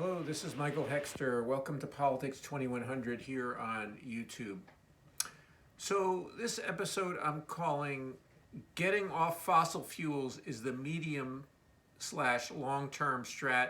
Hello, this is Michael Hexter. Welcome to Politics 2100 here on YouTube. So this episode I'm calling Getting Off Fossil Fuels is the medium slash long-term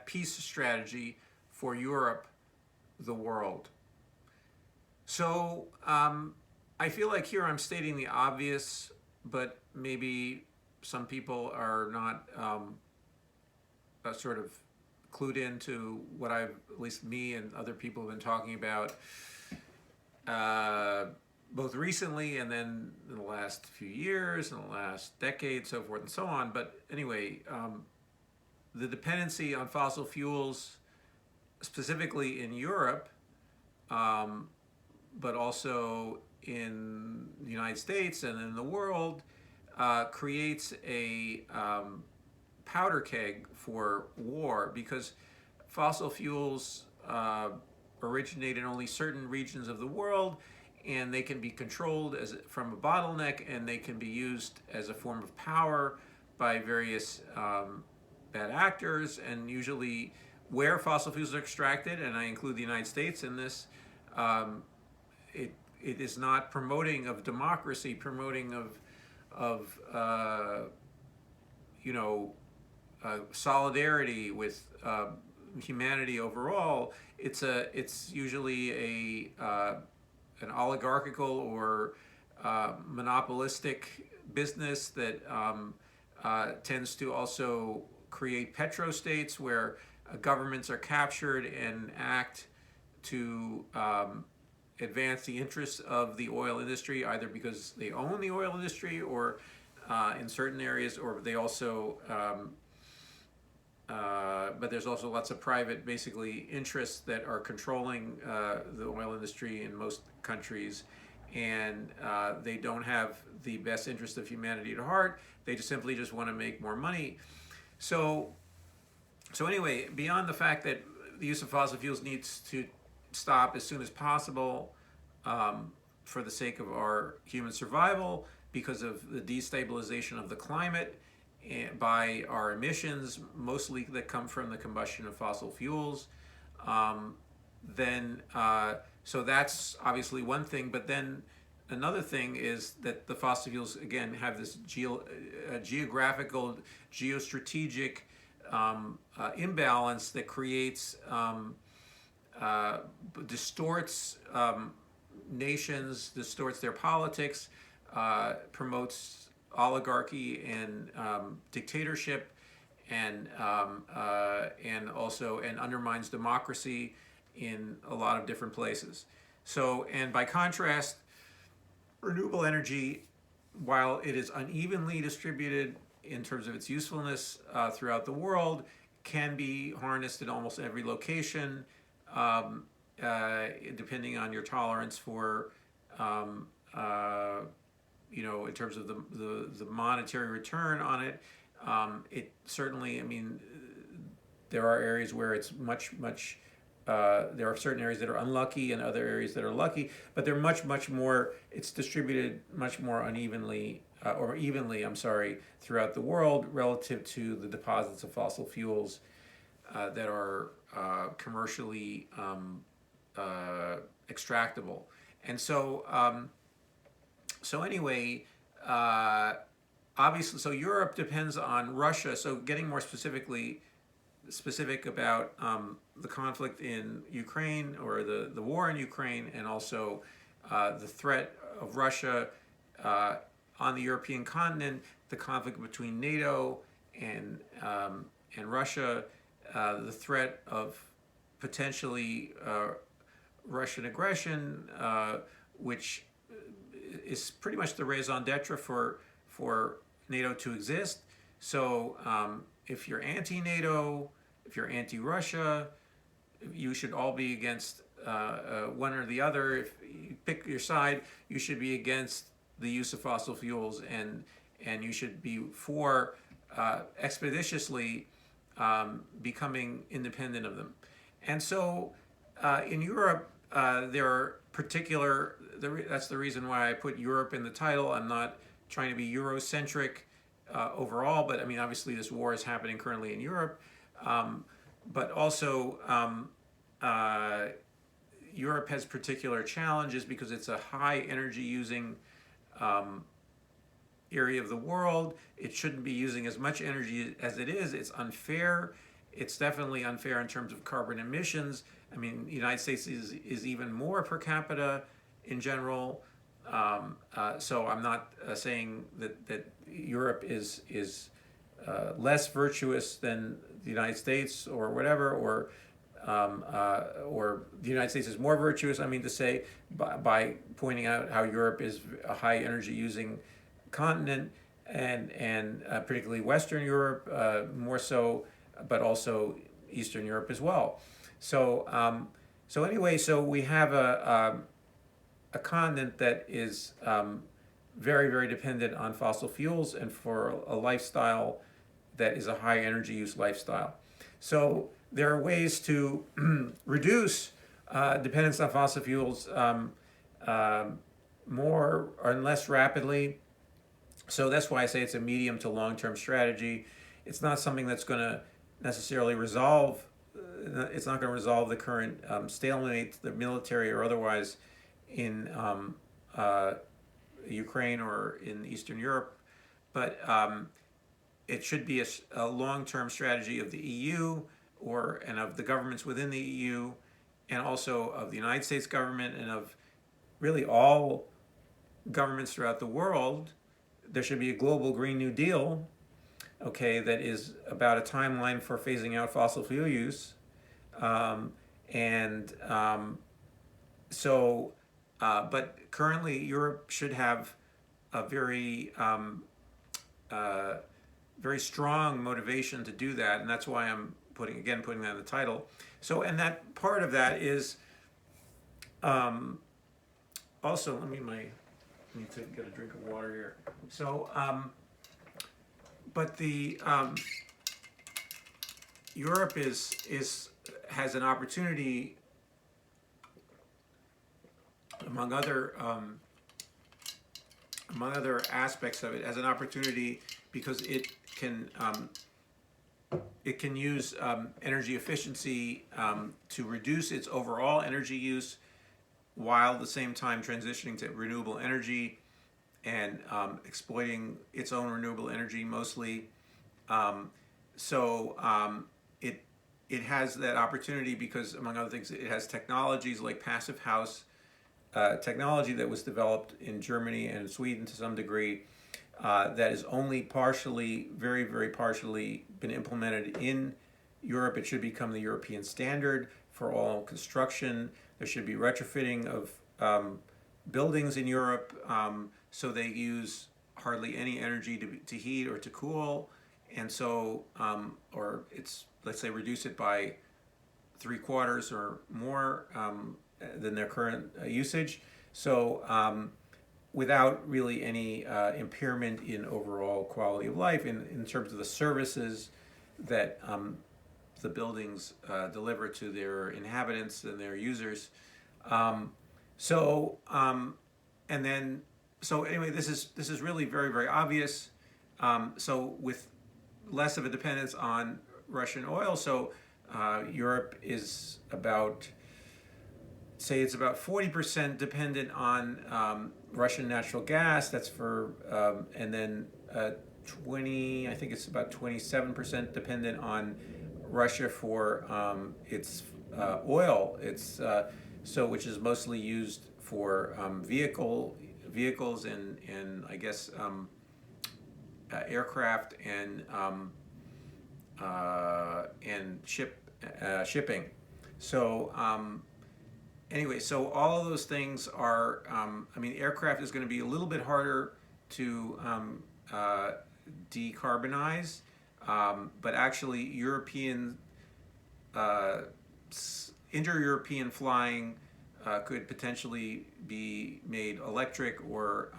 peace strategy for Europe, the world. So I feel like here I'm stating the obvious, but maybe some people are not sort of clued into what at least me and other people have been talking about both recently and then in the last few years, in the last decade, so forth and so on. But anyway, the dependency on fossil fuels, specifically in Europe, but also in the United States and in the world, creates a powder keg for war, because fossil fuels originate in only certain regions of the world, and they can be controlled from a bottleneck, and they can be used as a form of power by various bad actors. And usually where fossil fuels are extracted, and I include the United States in this, it is not promoting of democracy, promoting of solidarity with humanity overall. It's usually an oligarchical or monopolistic business that tends to also create petrostates where governments are captured and act to advance the interests of the oil industry, either because they own the oil industry or in certain areas, or they also but there's also lots of private, basically, interests that are controlling the oil industry in most countries, and they don't have the best interest of humanity at heart. They just simply want to make more money. So anyway, beyond the fact that the use of fossil fuels needs to stop as soon as possible for the sake of our human survival, because of the destabilization of the climate by our emissions, mostly that come from the combustion of fossil fuels, so that's obviously one thing. But then another thing is that the fossil fuels, again, have this geographical, geostrategic imbalance that creates, distorts nations, distorts their politics, promotes oligarchy and dictatorship, and undermines democracy in a lot of different places. So, and by contrast, renewable energy, while it is unevenly distributed in terms of its usefulness throughout the world, can be harnessed in almost every location, depending on your tolerance for in terms of the monetary return on it. It certainly, there are areas where it's much, there are certain areas that are unlucky and other areas that are lucky, but they're much more, it's distributed much more unevenly, or evenly, throughout the world relative to the deposits of fossil fuels that are commercially extractable. And so anyway, obviously, so Europe depends on Russia. So getting more specific about the conflict in Ukraine, or the war in Ukraine, and also the threat of Russia on the European continent, the conflict between NATO and Russia, the threat of potentially Russian aggression, which is pretty much the raison d'etre for NATO to exist. So if you're anti-NATO, if you're anti-Russia, you should all be against one or the other. If you pick your side, you should be against the use of fossil fuels, and you should be for expeditiously becoming independent of them. And so in Europe, there are that's the reason why I put Europe in the title. I'm not trying to be Eurocentric overall, but obviously this war is happening currently in Europe. but also uh, Europe has particular challenges because it's a high energy using um, area of the world. It shouldn't be using as much energy as it is. It's unfair. It's definitely unfair in terms of carbon emissions. I mean, the United States is even more per capita in general. So I'm not saying that Europe is less virtuous than the United States or whatever, or the United States is more virtuous. I mean to say by pointing out how Europe is a high energy using continent, and particularly Western Europe more so, but also Eastern Europe as well. So anyway, so we have a continent that is very, very dependent on fossil fuels and for a lifestyle that is a high energy use lifestyle. So there are ways to reduce dependence on fossil fuels more or less rapidly. So that's why I say it's a medium to long-term strategy. It's not something that's going to necessarily resolve. It's not going to resolve the current stalemate, the military or otherwise, in Ukraine or in Eastern Europe, but it should be a long-term strategy of the EU and of the governments within the EU, and also of the United States government and of really all governments throughout the world. There should be a global Green New Deal, okay, that is about a timeline for phasing out fossil fuel use. And so, but currently Europe should have a very strong motivation to do that, and that's why I'm putting that in the title. So, and that part of that is also, I need to get a drink of water here. So, but the Europe has an opportunity, among other aspects of it, as an opportunity because it can use energy efficiency to reduce its overall energy use, while at the same time transitioning to renewable energy and exploiting its own renewable energy mostly. It has that opportunity because, among other things, it has technologies like Passivhaus technology that was developed in Germany and Sweden to some degree, that is only partially, very, very partially been implemented in Europe. It should become the European standard for all construction. There should be retrofitting of buildings in Europe, so they use hardly any energy to heat or to cool, and so, or let's say reduce it by 3/4 or more than their current usage. So without really any impairment in overall quality of life in terms of the services that the buildings deliver to their inhabitants and their users. So anyway, this is really very, very obvious. So with less of a dependence on Russian oil, so Europe is about 40% dependent on Russian natural gas. That's for and then I think it's about 27% dependent on Russia for its oil. It's which is mostly used for vehicles and I guess aircraft and shipping. So anyway, so all of those things are. I mean, aircraft is going to be a little bit harder to decarbonize, but actually, inter-European flying could potentially be made electric or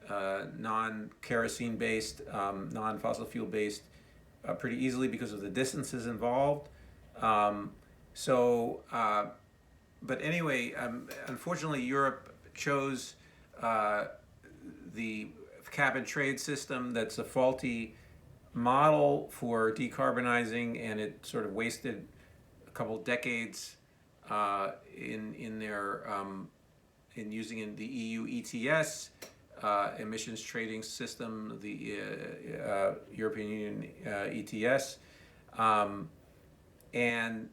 non-kerosene based, non-fossil fuel based pretty easily because of the distances involved. But anyway, unfortunately, Europe chose the cap and trade system that's a faulty model for decarbonizing, and it sort of wasted a couple decades in their in using in the EU ETS emissions trading system, the European Union ETS, and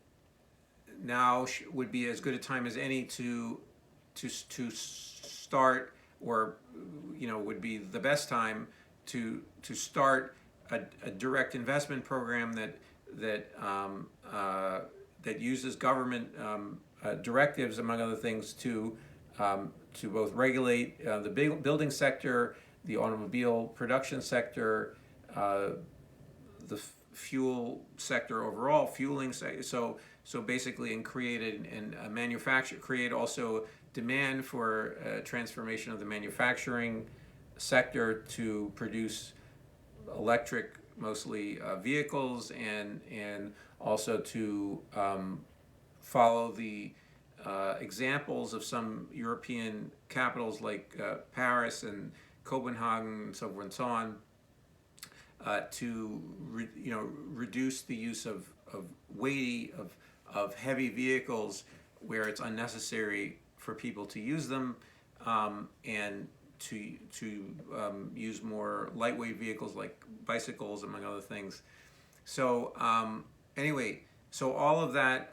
now would be as good a time as any to start, or would be the best time to start a direct investment program that uses government directives, among other things, to both regulate the building sector, the automobile production sector, the fuel sector overall, fueling sector. So basically, and create create also demand for transformation of the manufacturing sector to produce electric, mostly vehicles, and also to follow the examples of some European capitals like Paris and Copenhagen and so forth and so on, to reduce the use of weighty, of heavy vehicles where it's unnecessary for people to use them, and to use more lightweight vehicles like bicycles, among other things. So anyway, so all of that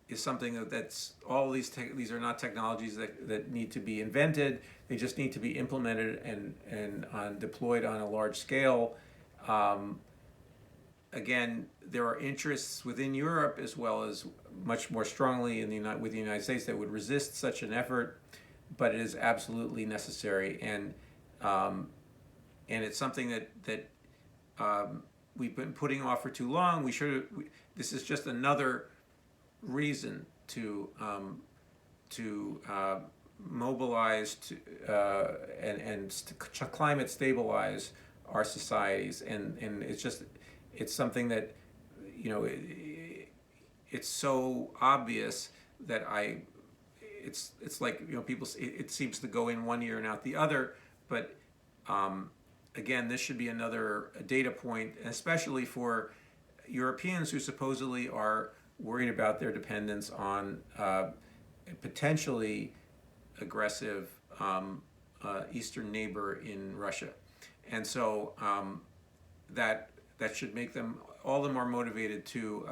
is something that's all these are not technologies that need to be invented. They just need to be implemented and deployed on a large scale. Again, there are interests within Europe as well as much more strongly with the United States that would resist such an effort, but it is absolutely necessary, and it's something that we've been putting off for too long. This is just another reason to mobilize and climate stabilize our societies, and it's something that it's so obvious that it's like people, it seems to go in one ear and out the other, but again, this should be another data point, especially for Europeans who supposedly are worried about their dependence on a potentially aggressive eastern neighbor in Russia, and so that should make them all the more motivated to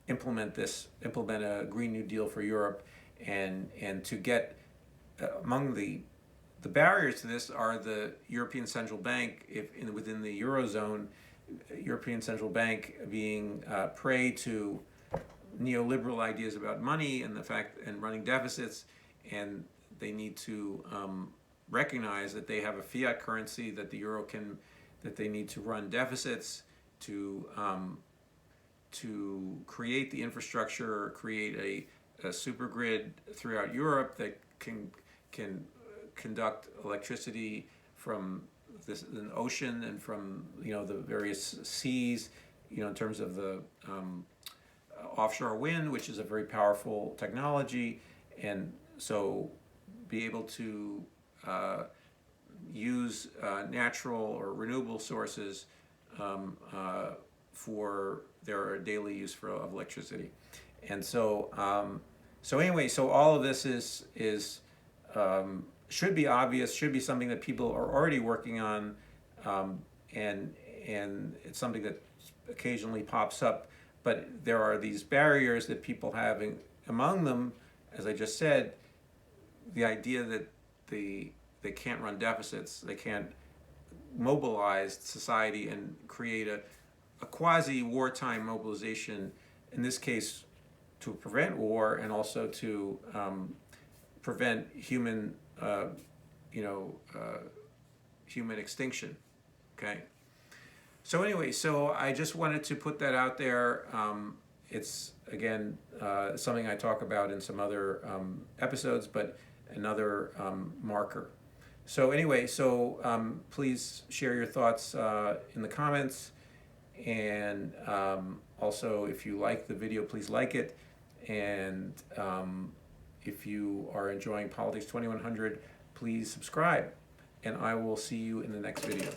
implement a Green New Deal for Europe, and to get among the barriers to this are the European Central Bank, within the Eurozone, European Central Bank being prey to neoliberal ideas about money and running deficits, and they need to recognize that they have a fiat currency, that the euro that they need to run deficits to create the infrastructure, create a super grid throughout Europe that can conduct electricity from an ocean and from the various seas, in terms of the offshore wind, which is a very powerful technology, and so be able to use natural or renewable sources for their daily use of electricity. And so anyway, so all of this is should be obvious, should be something that people are already working on, and it's something that occasionally pops up, but there are these barriers that people have, among them, as I just said, the idea that they can't run deficits, they can't mobilize society and create a quasi-wartime mobilization, in this case to prevent war and also to prevent human extinction. Okay. So anyway, so I just wanted to put that out there. It's again something I talk about in some other episodes, but another marker. So anyway, please share your thoughts in the comments, and also if you like the video, please like it, and if you are enjoying Politics 2100, please subscribe. and I will see you in the next video.